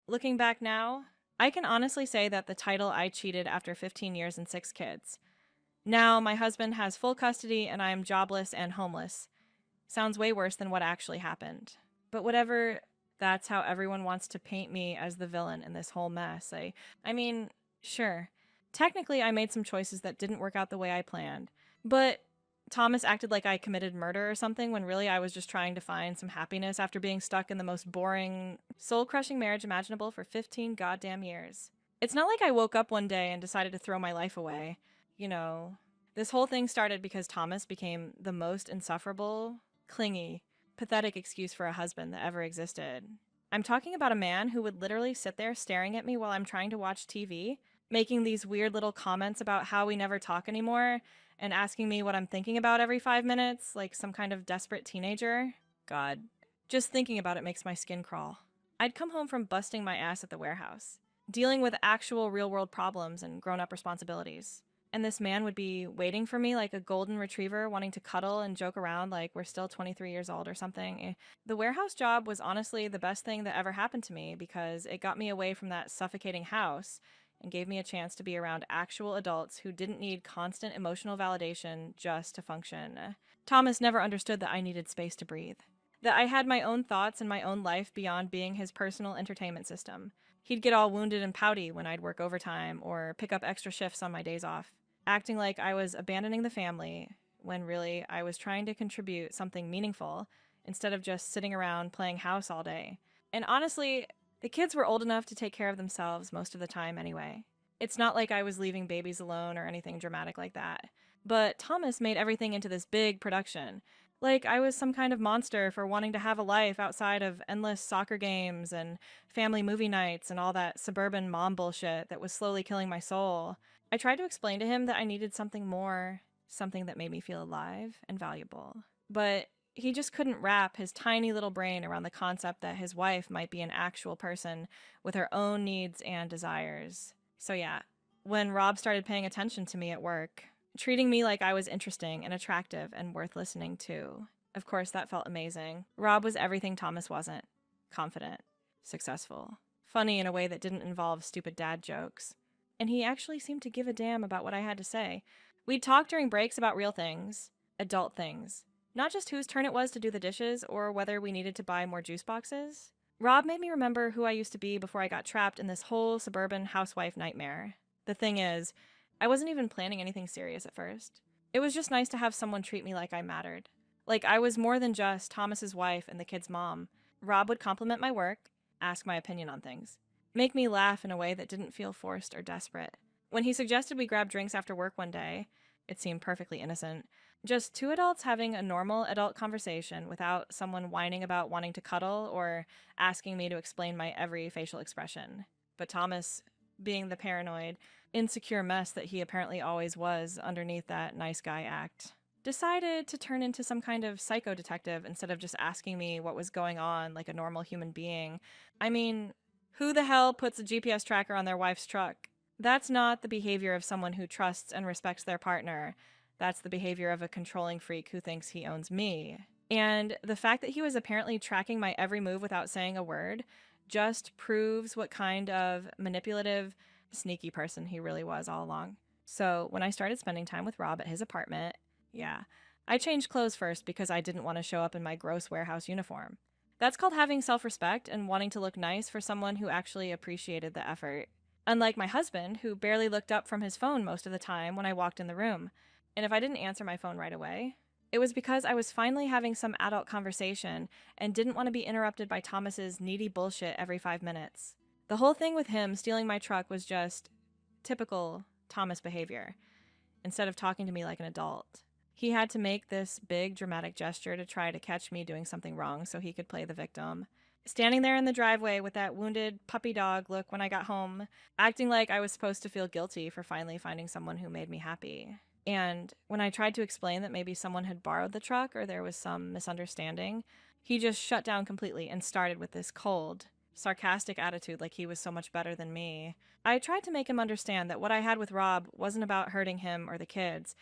Looking back now, I can honestly say that the title I cheated after 15 years and 6 kids. Now, my husband has full custody and I am jobless and homeless. Sounds way worse than what actually happened. But whatever, that's how everyone wants to paint me as the villain in this whole mess. I mean, sure. Technically, I made some choices that didn't work out the way I planned. But Thomas acted like I committed murder or something when really I was just trying to find some happiness after being stuck in the most boring, soul crushing marriage imaginable for 15 goddamn years. It's not like I woke up one day and decided to throw my life away. You know, this whole thing started because Thomas became the most insufferable, clingy, pathetic excuse for a husband that ever existed. I'm talking about a man who would literally sit there staring at me while I'm trying to watch TV, making these weird little comments about how we never talk anymore, and asking me what I'm thinking about every 5 minutes, like some kind of desperate teenager. God, just thinking about it makes my skin crawl. I'd come home from busting my ass at the warehouse, dealing with actual real world problems and grown up responsibilities. And this man would be waiting for me like a golden retriever, wanting to cuddle and joke around like we're still 23 years old or something. The warehouse job was honestly the best thing that ever happened to me because it got me away from that suffocating house and gave me a chance to be around actual adults who didn't need constant emotional validation just to function. Thomas never understood that I needed space to breathe, that I had my own thoughts and my own life beyond being his personal entertainment system. He'd get all wounded and pouty when I'd work overtime or pick up extra shifts on my days off, acting like I was abandoning the family when really I was trying to contribute something meaningful instead of just sitting around playing house all day. And honestly, the kids were old enough to take care of themselves most of the time anyway. It's not like I was leaving babies alone or anything dramatic like that. But Thomas made everything into this big production. Like I was some kind of monster for wanting to have a life outside of endless soccer games and family movie nights and all that suburban mom bullshit that was slowly killing my soul. I tried to explain to him that I needed something more, something that made me feel alive and valuable. But he just couldn't wrap his tiny little brain around the concept that his wife might be an actual person with her own needs and desires. So, yeah, when Rob started paying attention to me at work, treating me like I was interesting and attractive and worth listening to, of course, that felt amazing. Rob was everything Thomas wasn't: confident, successful, funny in a way that didn't involve stupid dad jokes. And he actually seemed to give a damn about what I had to say. We'd talk during breaks about real things, adult things, not just whose turn it was to do the dishes or whether we needed to buy more juice boxes. Rob made me remember who I used to be before I got trapped in this whole suburban housewife nightmare. The thing is, I wasn't even planning anything serious at first. It was just nice to have someone treat me like I mattered. Like I was more than just Thomas's wife and the kid's mom. Rob would compliment my work, ask my opinion on things, make me laugh in a way that didn't feel forced or desperate. When he suggested we grab drinks after work one day, it seemed perfectly innocent. Just two adults having a normal adult conversation without someone whining about wanting to cuddle or asking me to explain my every facial expression. But Thomas, being the paranoid, insecure mess that he apparently always was underneath that nice guy act, decided to turn into some kind of psycho detective instead of just asking me what was going on like a normal human being. I mean, who the hell puts a GPS tracker on their wife's truck? That's not the behavior of someone who trusts and respects their partner. That's the behavior of a controlling freak who thinks he owns me. And the fact that he was apparently tracking my every move without saying a word just proves what kind of manipulative, sneaky person he really was all along. So when I started spending time with Rob at his apartment, yeah, I changed clothes first because I didn't want to show up in my gross warehouse uniform. That's called having self-respect and wanting to look nice for someone who actually appreciated the effort. Unlike my husband, who barely looked up from his phone most of the time when I walked in the room. And if I didn't answer my phone right away, it was because I was finally having some adult conversation and didn't want to be interrupted by Thomas's needy bullshit every 5 minutes. The whole thing with him stealing my truck was just typical Thomas behavior. Instead of talking to me like an adult, he had to make this big dramatic gesture to try to catch me doing something wrong so he could play the victim. Standing there in the driveway with that wounded puppy dog look when I got home, acting like I was supposed to feel guilty for finally finding someone who made me happy. And when I tried to explain that maybe someone had borrowed the truck or there was some misunderstanding, he just shut down completely and started with this cold, sarcastic attitude like he was so much better than me. I tried to make him understand that what I had with Rob wasn't about hurting him or the kids.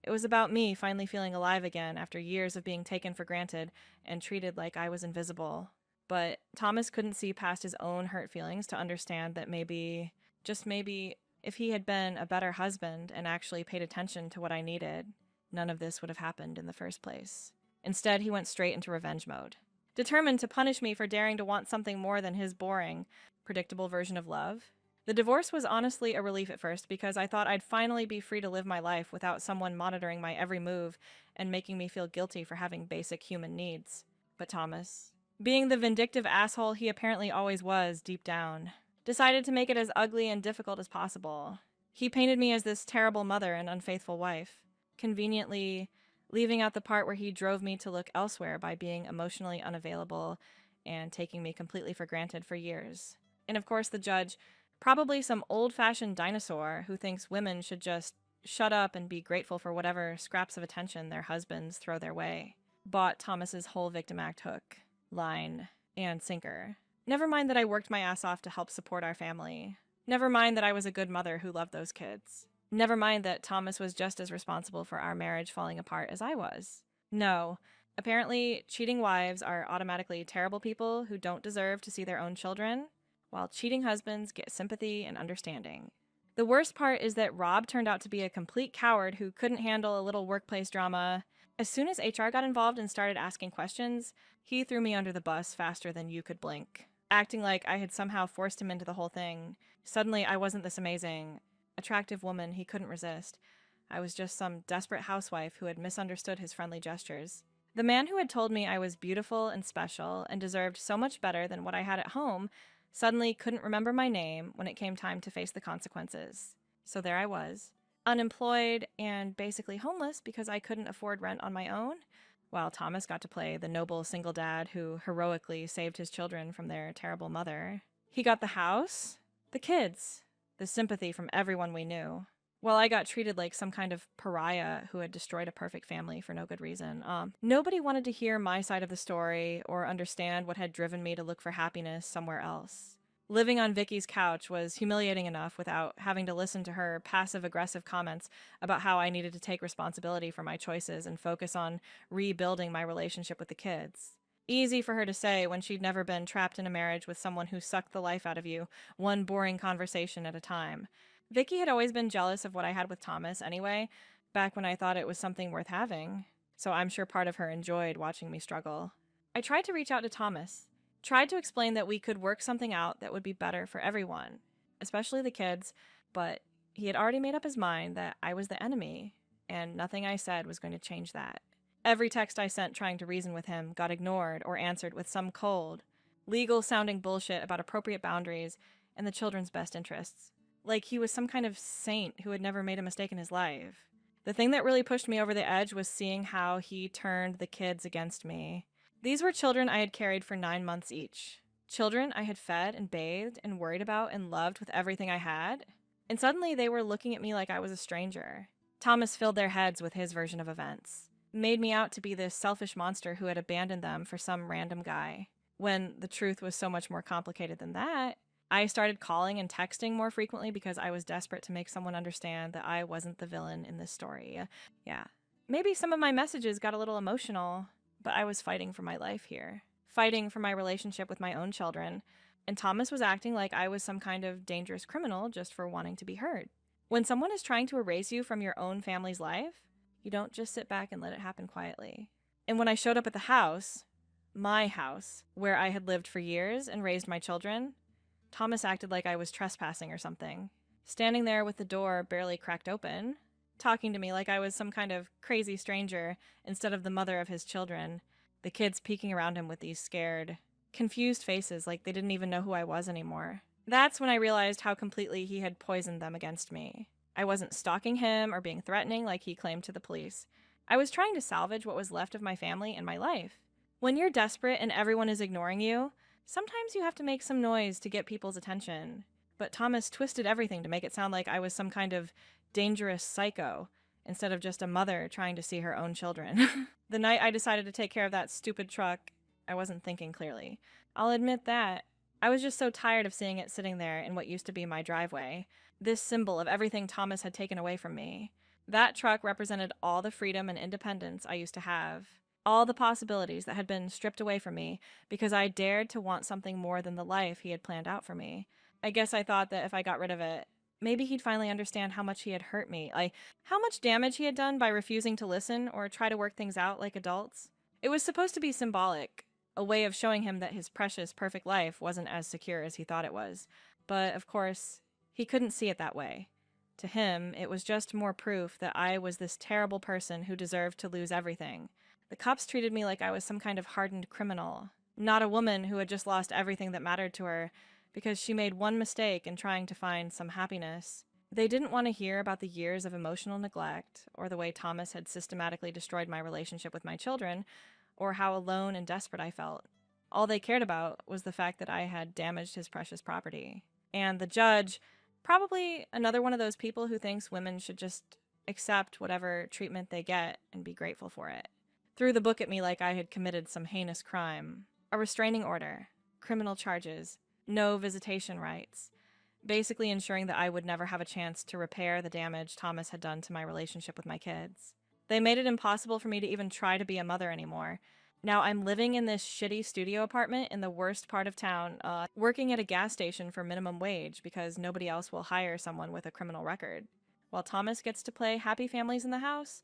It was about me finally feeling alive again after years of being taken for granted and treated like I was invisible. But Thomas couldn't see past his own hurt feelings to understand that maybe, just maybe, if he had been a better husband and actually paid attention to what I needed, none of this would have happened in the first place. Instead, he went straight into revenge mode, determined to punish me for daring to want something more than his boring, predictable version of love. The divorce was honestly a relief at first because I thought I'd finally be free to live my life without someone monitoring my every move and making me feel guilty for having basic human needs. But Thomas, being the vindictive asshole he apparently always was deep down, decided to make it as ugly and difficult as possible. He painted me as this terrible mother and unfaithful wife, conveniently leaving out the part where he drove me to look elsewhere by being emotionally unavailable and taking me completely for granted for years. And of course, the judge, probably some old-fashioned dinosaur who thinks women should just shut up and be grateful for whatever scraps of attention their husbands throw their way, bought Thomas's whole victim act hook, line, and sinker. Never mind that I worked my ass off to help support our family. Never mind that I was a good mother who loved those kids. Never mind that Thomas was just as responsible for our marriage falling apart as I was. No, apparently cheating wives are automatically terrible people who don't deserve to see their own children, while cheating husbands get sympathy and understanding. The worst part is that Rob turned out to be a complete coward who couldn't handle a little workplace drama. As soon as HR got involved and started asking questions, he threw me under the bus faster than you could blink, acting like I had somehow forced him into the whole thing. Suddenly, I wasn't this amazing, attractive woman he couldn't resist. I was just some desperate housewife who had misunderstood his friendly gestures. The man who had told me I was beautiful and special and deserved so much better than what I had at home suddenly couldn't remember my name when it came time to face the consequences. So there I was, unemployed and basically homeless because I couldn't afford rent on my own, while Thomas got to play the noble single dad who heroically saved his children from their terrible mother. He got the house, the kids, the sympathy from everyone we knew, while I got treated like some kind of pariah who had destroyed a perfect family for no good reason. Nobody wanted to hear my side of the story or understand what had driven me to look for happiness somewhere else. Living on Vicky's couch was humiliating enough without having to listen to her passive-aggressive comments about how I needed to take responsibility for my choices and focus on rebuilding my relationship with the kids. Easy for her to say when she'd never been trapped in a marriage with someone who sucked the life out of you, one boring conversation at a time. Vicky had always been jealous of what I had with Thomas anyway, back when I thought it was something worth having, so I'm sure part of her enjoyed watching me struggle. I tried to reach out to Thomas, tried to explain that we could work something out that would be better for everyone, especially the kids, but he had already made up his mind that I was the enemy, and nothing I said was going to change that. Every text I sent trying to reason with him got ignored or answered with some cold, legal-sounding bullshit about appropriate boundaries and the children's best interests. Like he was some kind of saint who had never made a mistake in his life. The thing that really pushed me over the edge was seeing how he turned the kids against me. These were children I had carried for 9 months each. Children I had fed and bathed and worried about and loved with everything I had. And suddenly they were looking at me like I was a stranger. Thomas filled their heads with his version of events. Made me out to be this selfish monster who had abandoned them for some random guy. When the truth was so much more complicated than that, I started calling and texting more frequently because I was desperate to make someone understand that I wasn't the villain in this story. Yeah. Maybe some of my messages got a little emotional, but I was fighting for my life here. Fighting for my relationship with my own children. And Thomas was acting like I was some kind of dangerous criminal just for wanting to be heard. When someone is trying to erase you from your own family's life, you don't just sit back and let it happen quietly. And when I showed up at the house, my house, where I had lived for years and raised my children, Thomas acted like I was trespassing or something, standing there with the door barely cracked open, talking to me like I was some kind of crazy stranger instead of the mother of his children, the kids peeking around him with these scared, confused faces like they didn't even know who I was anymore. That's when I realized how completely he had poisoned them against me. I wasn't stalking him or being threatening like he claimed to the police. I was trying to salvage what was left of my family and my life. When you're desperate and everyone is ignoring you, sometimes you have to make some noise to get people's attention. But Thomas twisted everything to make it sound like I was some kind of dangerous psycho, instead of just a mother trying to see her own children. The night I decided to take care of that stupid truck, I wasn't thinking clearly. I'll admit that. I was just so tired of seeing it sitting there in what used to be my driveway. This symbol of everything Thomas had taken away from me. That truck represented all the freedom and independence I used to have. All the possibilities that had been stripped away from me because I dared to want something more than the life he had planned out for me. I guess I thought that if I got rid of it, maybe he'd finally understand how much he had hurt me, like how much damage he had done by refusing to listen or try to work things out like adults. It was supposed to be symbolic, a way of showing him that his precious, perfect life wasn't as secure as he thought it was. But, of course, he couldn't see it that way. To him, it was just more proof that I was this terrible person who deserved to lose everything. The cops treated me like I was some kind of hardened criminal, not a woman who had just lost everything that mattered to her because she made one mistake in trying to find some happiness. They didn't want to hear about the years of emotional neglect, or the way Thomas had systematically destroyed my relationship with my children, or how alone and desperate I felt. All they cared about was the fact that I had damaged his precious property. And the judge, probably another one of those people who thinks women should just accept whatever treatment they get and be grateful for it, threw the book at me like I had committed some heinous crime. A restraining order, criminal charges, no visitation rights, basically ensuring that I would never have a chance to repair the damage Thomas had done to my relationship with my kids. They made it impossible for me to even try to be a mother anymore. Now I'm living in this shitty studio apartment in the worst part of town, working at a gas station for minimum wage because nobody else will hire someone with a criminal record. While Thomas gets to play happy families in the house,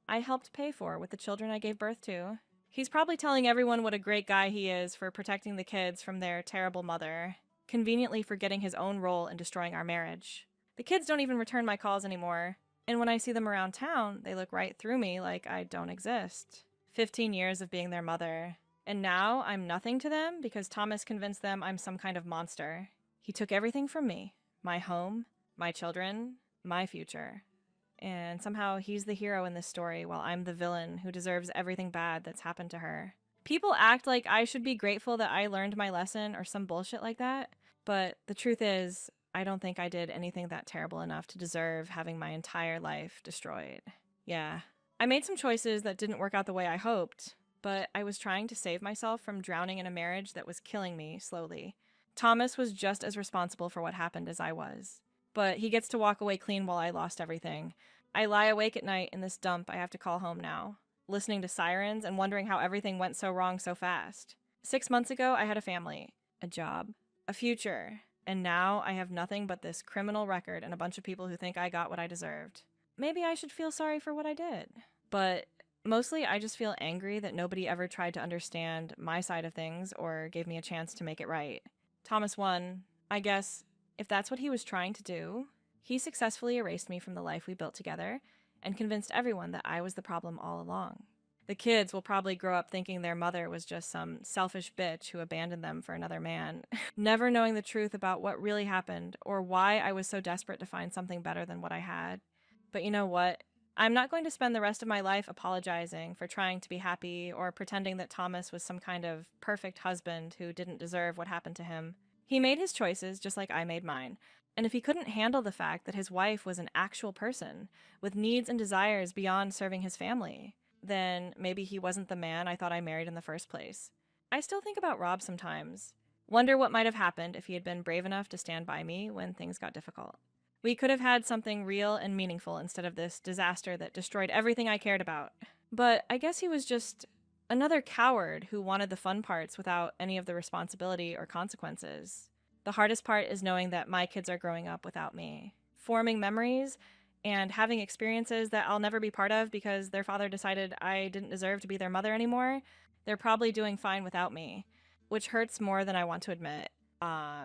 I helped pay for with the children I gave birth to. He's probably telling everyone what a great guy he is for protecting the kids from their terrible mother, conveniently forgetting his own role in destroying our marriage. The kids don't even return my calls anymore, and when I see them around town, they look right through me like I don't exist. 15 years of being their mother, and now I'm nothing to them because Thomas convinced them I'm some kind of monster. He took everything from me, my home, my children, my future. And somehow he's the hero in this story while I'm the villain who deserves everything bad that's happened to her. People act like I should be grateful that I learned my lesson or some bullshit like that, but the truth is, I don't think I did anything that terrible enough to deserve having my entire life destroyed. Yeah, I made some choices that didn't work out the way I hoped, but I was trying to save myself from drowning in a marriage that was killing me slowly. Thomas was just as responsible for what happened as I was. But he gets to walk away clean while I lost everything. I lie awake at night in this dump I have to call home now, listening to sirens and wondering how everything went so wrong so fast. 6 months ago, I had a family, a job, a future, and now I have nothing but this criminal record and a bunch of people who think I got what I deserved. Maybe I should feel sorry for what I did. But mostly I just feel angry that nobody ever tried to understand my side of things or gave me a chance to make it right. Thomas won, I guess. If that's what he was trying to do, he successfully erased me from the life we built together and convinced everyone that I was the problem all along. The kids will probably grow up thinking their mother was just some selfish bitch who abandoned them for another man, never knowing the truth about what really happened or why I was so desperate to find something better than what I had. But you know what? I'm not going to spend the rest of my life apologizing for trying to be happy or pretending that Thomas was some kind of perfect husband who didn't deserve what happened to him. He made his choices just like I made mine. And if he couldn't handle the fact that his wife was an actual person with needs and desires beyond serving his family, then maybe he wasn't the man I thought I married in the first place. I still think about Rob sometimes. Wonder what might have happened if he had been brave enough to stand by me when things got difficult. We could have had something real and meaningful instead of this disaster that destroyed everything I cared about. But I guess he was just another coward who wanted the fun parts without any of the responsibility or consequences. The hardest part is knowing that my kids are growing up without me, forming memories and having experiences that I'll never be part of because their father decided I didn't deserve to be their mother anymore. They're probably doing fine without me, which hurts more than I want to admit,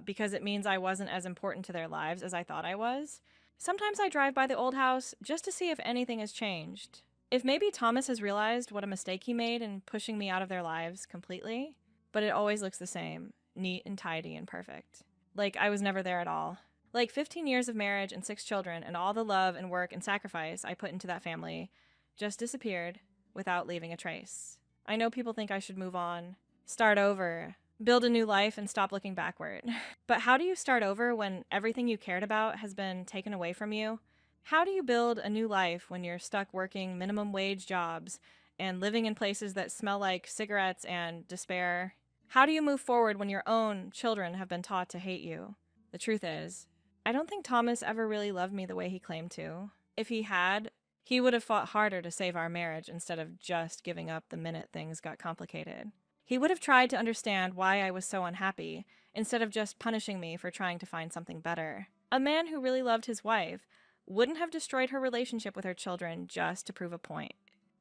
because it means I wasn't as important to their lives as I thought I was. Sometimes I drive by the old house just to see if anything has changed. If maybe Thomas has realized what a mistake he made in pushing me out of their lives completely, but it always looks the same, neat and tidy and perfect. Like I was never there at all. Like 15 years of marriage and 6 children and all the love and work and sacrifice I put into that family just disappeared without leaving a trace. I know people think I should move on, start over, build a new life and stop looking backward. But how do you start over when everything you cared about has been taken away from you? How do you build a new life when you're stuck working minimum wage jobs and living in places that smell like cigarettes and despair? How do you move forward when your own children have been taught to hate you? The truth is, I don't think Thomas ever really loved me the way he claimed to. If he had, He would have fought harder to save our marriage instead of just giving up the minute things got complicated. He would have tried to understand why I was so unhappy instead of just punishing me for trying to find something better. A man who really loved his wife wouldn't have destroyed her relationship with her children just to prove a point.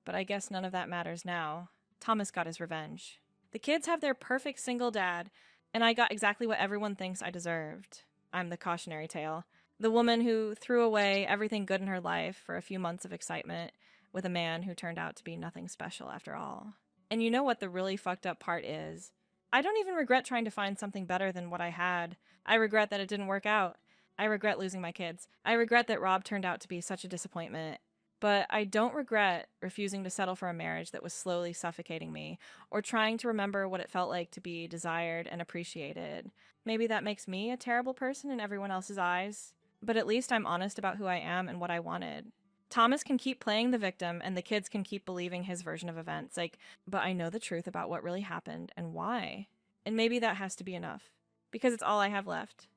But I guess none of that matters now. Thomas got his revenge. The kids have their perfect single dad, and I got exactly what everyone thinks I deserved. I'm the cautionary tale. The woman who threw away everything good in her life for a few months of excitement with a man who turned out to be nothing special after all. And you know what the really fucked up part is? I don't even regret trying to find something better than what I had. I regret that it didn't work out. I regret losing my kids. I regret that Rob turned out to be such a disappointment. But I don't regret refusing to settle for a marriage that was slowly suffocating me, or trying to remember what it felt like to be desired and appreciated. Maybe that makes me a terrible person in everyone else's eyes, but at least I'm honest about who I am and what I wanted. Thomas can keep playing the victim, and the kids can keep believing his version of events. But I know the truth about what really happened and why. And maybe that has to be enough, because it's all I have left.